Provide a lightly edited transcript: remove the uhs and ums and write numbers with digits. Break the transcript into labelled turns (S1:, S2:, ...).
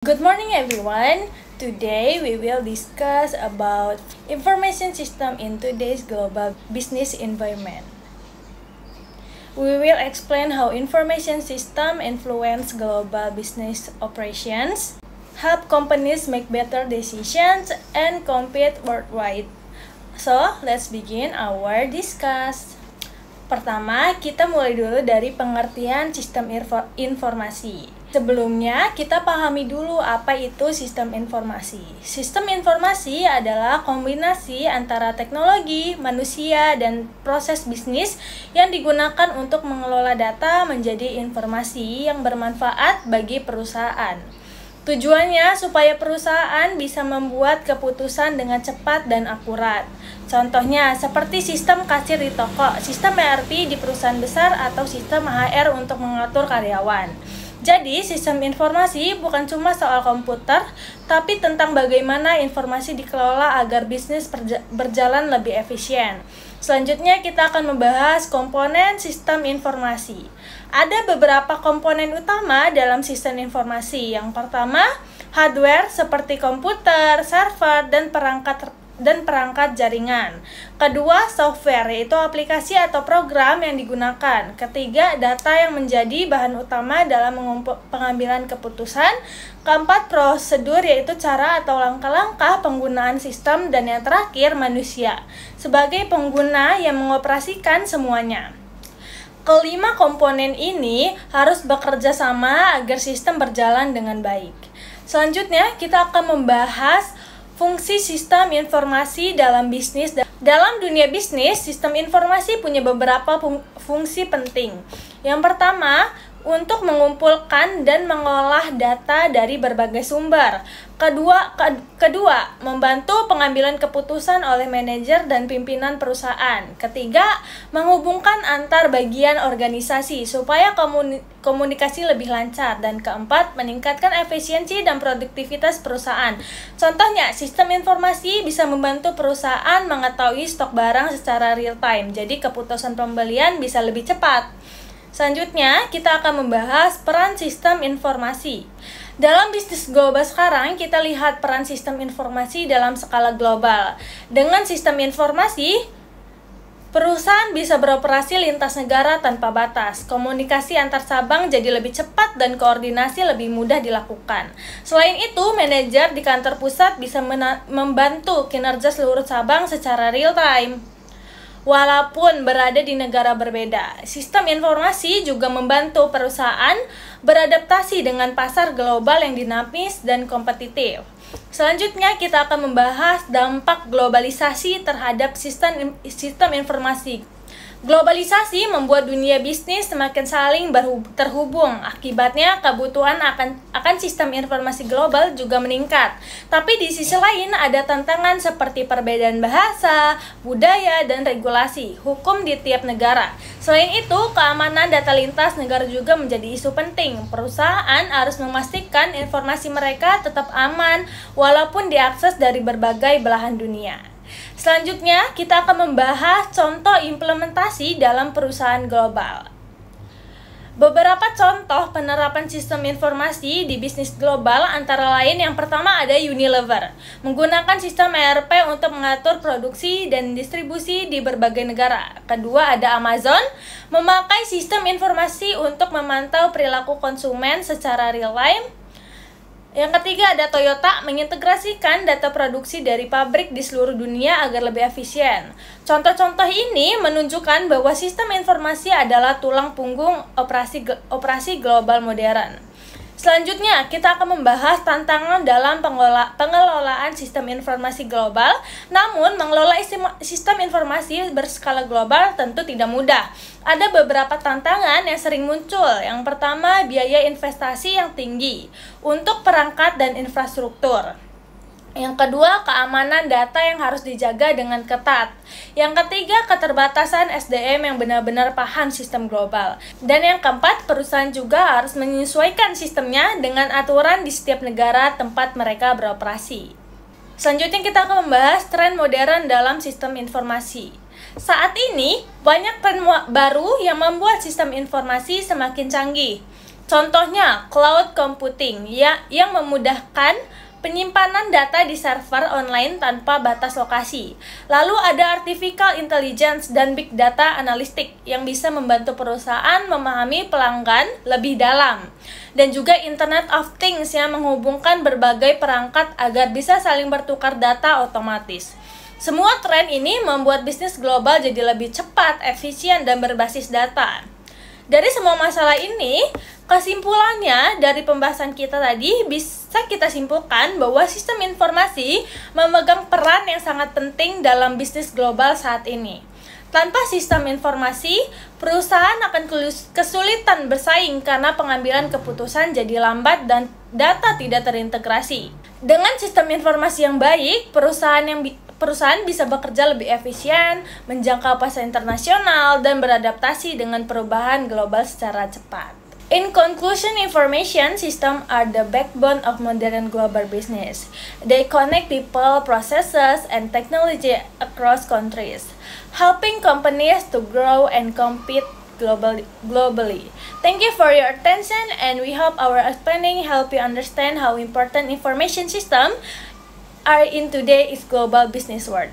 S1: Good morning everyone. Today we will discuss about information system in today's global business environment. We will explain how information system influence global business operations, help companies make better decisions, and compete worldwide. So, let's begin our discuss. Pertama, kita mulai dulu dari pengertian sistem informasi. Sebelumnya, kita pahami dulu apa itu sistem informasi. Sistem informasi adalah kombinasi antara teknologi, manusia, dan proses bisnis yang digunakan untuk mengelola data menjadi informasi yang bermanfaat bagi perusahaan. Tujuannya supaya perusahaan bisa membuat keputusan dengan cepat dan akurat. Contohnya seperti sistem kasir di toko, sistem ERP di perusahaan besar, atau sistem HR untuk mengatur karyawan. Jadi, sistem informasi bukan cuma soal komputer, tapi tentang bagaimana informasi dikelola agar bisnis berjalan lebih efisien. Selanjutnya, kita akan membahas komponen sistem informasi. Ada beberapa komponen utama dalam sistem informasi. Yang pertama, hardware seperti komputer, server, dan perangkat jaringan. Kedua, software, yaitu aplikasi atau program yang digunakan. Ketiga, data yang menjadi bahan utama dalam pengambilan keputusan. Keempat, prosedur, yaitu cara atau langkah-langkah penggunaan sistem. Dan yang terakhir, manusia, sebagai pengguna yang mengoperasikan semuanya. Kelima komponen ini harus bekerja sama agar sistem berjalan dengan baik. Selanjutnya, kita akan membahas fungsi sistem informasi dalam bisnis. Dalam dunia bisnis, sistem informasi punya beberapa fungsi penting. Yang pertama, untuk mengumpulkan dan mengolah data dari berbagai sumber. Kedua, membantu pengambilan keputusan oleh manajer dan pimpinan perusahaan. Ketiga, menghubungkan antar bagian organisasi supaya komunikasi lebih lancar. Dan keempat, meningkatkan efisiensi dan produktivitas perusahaan. Contohnya, sistem informasi bisa membantu perusahaan mengetahui stok barang secara real time. Jadi, keputusan pembelian bisa lebih cepat. Selanjutnya, kita akan membahas peran sistem informasi. Dalam bisnis global sekarang, kita lihat peran sistem informasi dalam skala global. Dengan sistem informasi, perusahaan bisa beroperasi lintas negara tanpa batas. Komunikasi antar cabang jadi lebih cepat dan koordinasi lebih mudah dilakukan. Selain itu, manajer di kantor pusat bisa membantu kinerja seluruh cabang secara real time. Walaupun berada di negara berbeda, sistem informasi juga membantu perusahaan beradaptasi dengan pasar global yang dinamis dan kompetitif. Selanjutnya, kita akan membahas dampak globalisasi terhadap sistem informasi. Globalisasi membuat dunia bisnis semakin saling terhubung. Akibatnya, kebutuhan akan sistem informasi global juga meningkat. Tapi di sisi lain, ada tantangan seperti perbedaan bahasa, budaya, dan regulasi hukum di tiap negara. Selain itu, keamanan data lintas negara juga menjadi isu penting. Perusahaan harus memastikan informasi mereka tetap aman walaupun diakses dari berbagai belahan dunia. Selanjutnya, kita akan membahas contoh implementasi dalam perusahaan global. Beberapa contoh penerapan sistem informasi di bisnis global antara lain yang pertama ada Unilever, menggunakan sistem ERP untuk mengatur produksi dan distribusi di berbagai negara. Kedua ada Amazon, memakai sistem informasi untuk memantau perilaku konsumen secara real time. Yang ketiga ada Toyota, mengintegrasikan data produksi dari pabrik di seluruh dunia agar lebih efisien. Contoh-contoh ini menunjukkan bahwa sistem informasi adalah tulang punggung operasi global modern. Selanjutnya, kita akan membahas tantangan dalam pengelolaan sistem informasi global. Namun, mengelola sistem informasi berskala global tentu tidak mudah. Ada beberapa tantangan yang sering muncul. Yang pertama, biaya investasi yang tinggi untuk perangkat dan infrastruktur. Yang kedua, keamanan data yang harus dijaga dengan ketat. Yang ketiga, keterbatasan SDM yang benar-benar paham sistem global. Dan yang keempat, perusahaan juga harus menyesuaikan sistemnya dengan aturan di setiap negara tempat mereka beroperasi. Selanjutnya kita akan membahas tren modern dalam sistem informasi. Saat ini, banyak tren baru yang membuat sistem informasi semakin canggih. Contohnya, cloud computing yang memudahkan penyimpanan data di server online tanpa batas lokasi. Lalu ada artificial intelligence dan big data analytics yang bisa membantu perusahaan memahami pelanggan lebih dalam. Dan juga Internet of Things yang menghubungkan berbagai perangkat agar bisa saling bertukar data otomatis. Semua tren ini membuat bisnis global jadi lebih cepat, efisien, dan berbasis data. Dari semua masalah ini, kesimpulannya dari pembahasan kita tadi bisa kita simpulkan bahwa sistem informasi memegang peran yang sangat penting dalam bisnis global saat ini. Tanpa sistem informasi, perusahaan akan kesulitan bersaing karena pengambilan keputusan jadi lambat dan data tidak terintegrasi. Dengan sistem informasi yang baik, perusahaan bisa bekerja lebih efisien, menjangkau pasar internasional, dan beradaptasi dengan perubahan global secara cepat. In conclusion, information systems are the backbone of modern global business. They connect people, processes, and technology across countries, helping companies to grow and compete globally. Thank you for your attention, and we hope our explaining help you understand how important information systems are in today's global business world.